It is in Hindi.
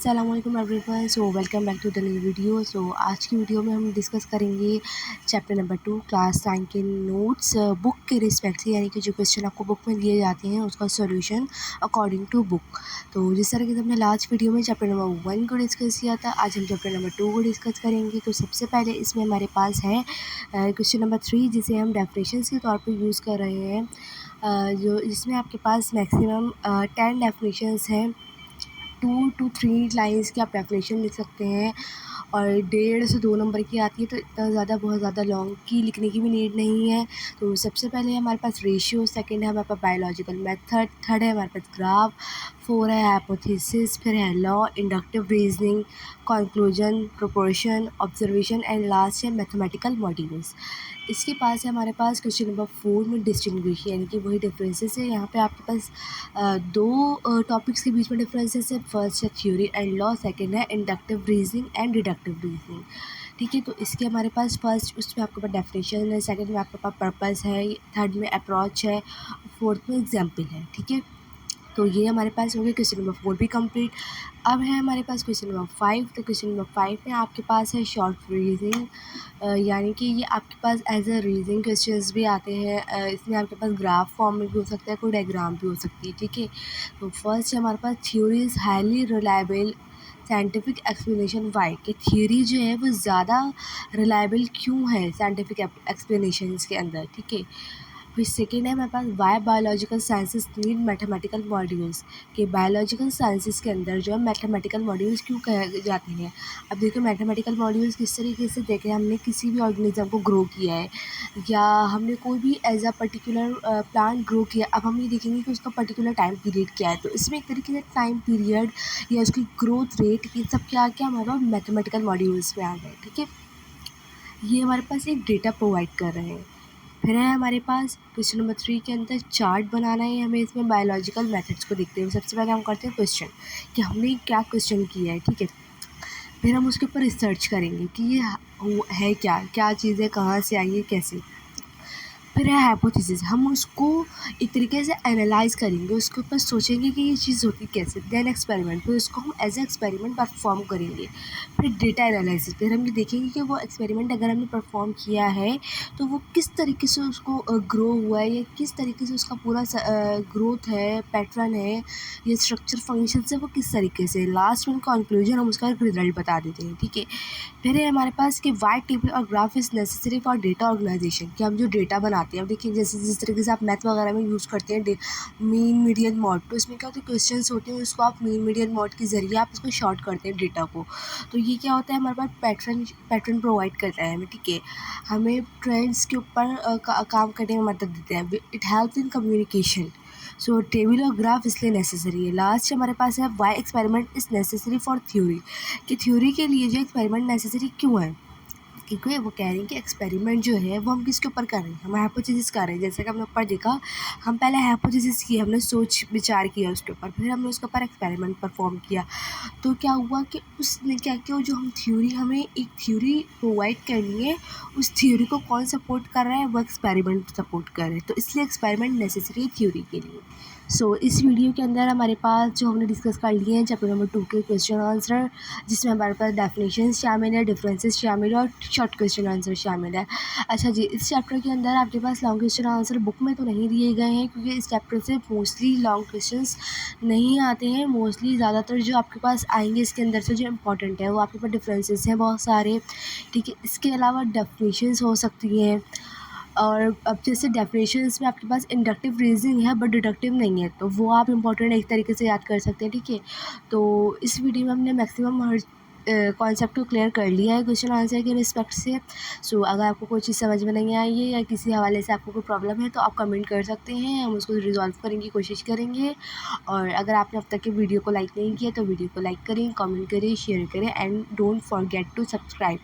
अस्सलाम वालेकुम everyone. So welcome back to the new video. आज की वीडियो में हम डिस्कस करेंगे चैप्टर नंबर 2 क्लास 9 के नोट्स बुक के रिस्पेक्ट से, यानी कि जो क्वेश्चन आपको बुक में दिए जाते हैं उसका सॉल्यूशन अकॉर्डिंग टू बुक। तो जिस तरह से हमने लास्ट वीडियो में चैप्टर नंबर 1 को डिस्कस किया था, आज हम चैप्टर नंबर 2 को डिस्कस करेंगे। तो सबसे पहले इसमें हमारे पास है क्वेश्चन नंबर 3, जिसे हम डेफिनेशंस के तौर पर यूज़ कर रहे हैं, जो इसमें आपके पास मैक्सिमम 10 डेफिनेशंस हैं। 2 to 3 लाइन्स की आप डेफिनेशन लिख सकते हैं और 1.5 से 2 नंबर की आती है, तो इतना ज़्यादा बहुत ज़्यादा लॉन्ग की लिखने की भी नीड नहीं है। तो सबसे पहले हमारे पास रेशियो, सेकंड है हमारे पास बायोलॉजिकल मेथड, थर्ड है हमारे पास ग्राफ, 4 है हाइपोथेसिस, फिर है law, inductive reasoning, conclusion, proportion, observation and last है मैथमेटिकल मॉड्यूल्स। इसके पास है हमारे पास क्वेश्चन नंबर 4 में डिस्टिंग्विश, यानी कि वही डिफरेंसेस है। यहाँ पे आपके पास दो टॉपिक्स के बीच में डिफरेंसेस है। फर्स्ट है थ्योरी एंड लॉ, सेकंड है inductive reasoning and deductive reasoning. ठीक है, तो इसके हमारे पास फर्स्ट उसमें आपके पास डेफिनेशन है, सेकंड में आपके पास पर्पस है, थर्ड में अप्रोच है, फोर्थ में एग्जाम्पल है। ठीक है, तो ये हमारे पास हो गया क्वेश्चन नंबर 4 भी कंप्लीट। अब है हमारे पास क्वेश्चन नंबर 5। तो क्वेश्चन नंबर 5 में आपके पास है शॉर्ट रीजनिंग, यानी कि ये आपके पास एज अ रीजनिंग क्वेश्चंस भी आते हैं। इसमें आपके पास ग्राफ फॉर्म में भी हो सकता है, कोई डायग्राम भी हो सकती है। ठीक है, तो फर्स्ट है हमारे पास theory is highly reliable scientific explanation why, कि थ्योरी जो है वो ज़्यादा रिलायबल क्यों है साइंटिफिक एक्सप्लेनेशन के अंदर। ठीक है, फिर सेकेंड है हमारे पास why biological sciences need mathematical modules, कि बायोलॉजिकल साइंसेस के अंदर जो है मैथमेटिकल मॉड्यूल्स क्यों कहे जाते हैं। अब देखो मैथमेटिकल मॉड्यूल्स किस तरीके से देखें, हमने किसी भी ऑर्गेनिज्म को ग्रो किया है या हमने कोई भी as a particular plant grow किया, अब हम ये देखेंगे कि उसका पर्टिकुलर टाइम पीरियड क्या है। तो इसमें एक तरीके से टाइम पीरियड या उसकी ग्रोथ रेट, ये सब क्या क्या हमारे पास मैथमेटिकल मॉड्यूल्स में आ गए। ठीक है, ये हमारे पास एक डेटा प्रोवाइड कर रहे हैं। फिर है हमारे पास क्वेश्चन नंबर 3 के अंदर चार्ट बनाना है हमें। इसमें बायोलॉजिकल मेथड्स को देखते हुए सबसे पहले हम करते हैं क्वेश्चन, कि हमने क्या क्वेश्चन किया है। ठीक है, फिर हम उसके ऊपर रिसर्च करेंगे कि ये है क्या क्या चीज़ है, कहाँ से आई है, कैसे। फिर है हाइपोथेसिस, हम उसको एक तरीके से एनालाइज करेंगे, उसके ऊपर सोचेंगे कि ये चीज़ होती कैसे। देन एक्सपेरिमेंट, फिर उसको हम एज ए एक्सपेरिमेंट परफॉर्म करेंगे। फिर डेटा एनालिसिस, फिर हम ये देखेंगे कि वो एक्सपेरिमेंट अगर हमने परफॉर्म किया है तो वो किस तरीके से उसको ग्रो हुआ है, या किस तरीके से उसका पूरा ग्रोथ है, पैटर्न है, या स्ट्रक्चर फंक्शन है वो किस तरीके से। लास्ट में कंक्लूजन हम उसका रिजल्ट बता देते हैं। ठीक है, फिर है हमारे पास कि वाई टेबल और graph is necessary for data organisation, कि हम जो डेटा बनाते हैं, अब देखिए जैसे जिस तरीके से आप मैथ वगैरह में यूज़ करते हैं मीन मीडियन मॉड, तो इसमें क्या होता है क्वेश्चंस होते हैं, उसको आप मीन मीडियन मॉड के ज़रिए आप उसको शॉर्ट करते हैं डेटा को। तो ये क्या होता है, हमारे पास पैटर्न प्रोवाइड करता है हमें। ठीक है, हमें ट्रेंड्स के ऊपर काम करने में मदद देते हैं। It helps in communication. So table और ग्राफ इसलिए नेसेसरी है। लास्ट हमारे पास है why experiment is necessary for theory, कि थ्योरी के लिए जो एक्सपेरिमेंट नेसेसरी क्यों है। क्योंकि वो कह रही हैं कि एक्सपेरिमेंट जो है वो हम किसके ऊपर कर रहे हैं, हम हाइपोथेसिस कर रहे हैं। जैसे कि हमने ऊपर देखा, हम पहले हाइपोथेसिस की, हमने सोच विचार किया उसके ऊपर, फिर हमने उसके ऊपर एक्सपेरिमेंट परफॉर्म किया। तो क्या हुआ कि उसने क्या किया, जो हम थ्योरी, हमें एक थ्योरी प्रोवाइड करनी है, उस थ्योरी को कौन सपोर्ट कर रहा है, वो एक्सपेरिमेंट सपोर्ट कर रहे हैं। तो इसलिए एक्सपेरिमेंट नेसेसरी है थ्योरी के लिए। इस वीडियो के अंदर हमारे पास जो हमने डिस्कस कर लिए हैं चैप्टर नंबर 2 के क्वेश्चन आंसर, जिसमें हमारे पास डेफिनेशंस शामिल है, डिफरेंसेस शामिल है और शॉर्ट क्वेश्चन आंसर शामिल है। अच्छा जी, इस चैप्टर के अंदर आपके पास लॉन्ग क्वेश्चन आंसर बुक में तो नहीं दिए गए हैं, क्योंकि इस चैप्टर से मोस्टली लॉन्ग क्वेश्चंस नहीं आते हैं। मोस्टली ज़्यादातर जो आपके पास आएंगे इसके अंदर से जो इंपॉर्टेंट है वो आपके पास डिफरेंसेस हैं बहुत सारे। ठीक है, इसके अलावा डेफिनेशंस हो सकती हैं, और अब जैसे डेफिनेशंस में आपके पास इंडक्टिव रीजनिंग है बट डिडक्टिव नहीं है, तो वो आप इंपॉर्टेंट एक तरीके से याद कर सकते हैं। ठीक है, तो इस वीडियो में हमने मैक्सिमम हर कॉन्सेप्ट को क्लियर कर लिया है क्वेश्चन आंसर के रिस्पेक्ट से। अगर आपको कोई चीज़ समझ में नहीं आई है या किसी हवाले से आपको कोई प्रॉब्लम है तो आप कमेंट कर सकते हैं, हम उसको रिजॉल्व करने की कोशिश करेंगे। और अगर आपने अब तक के वीडियो को लाइक नहीं किया तो वीडियो को लाइक करें, कमेंट करें, शेयर करें and don't forget to subscribe.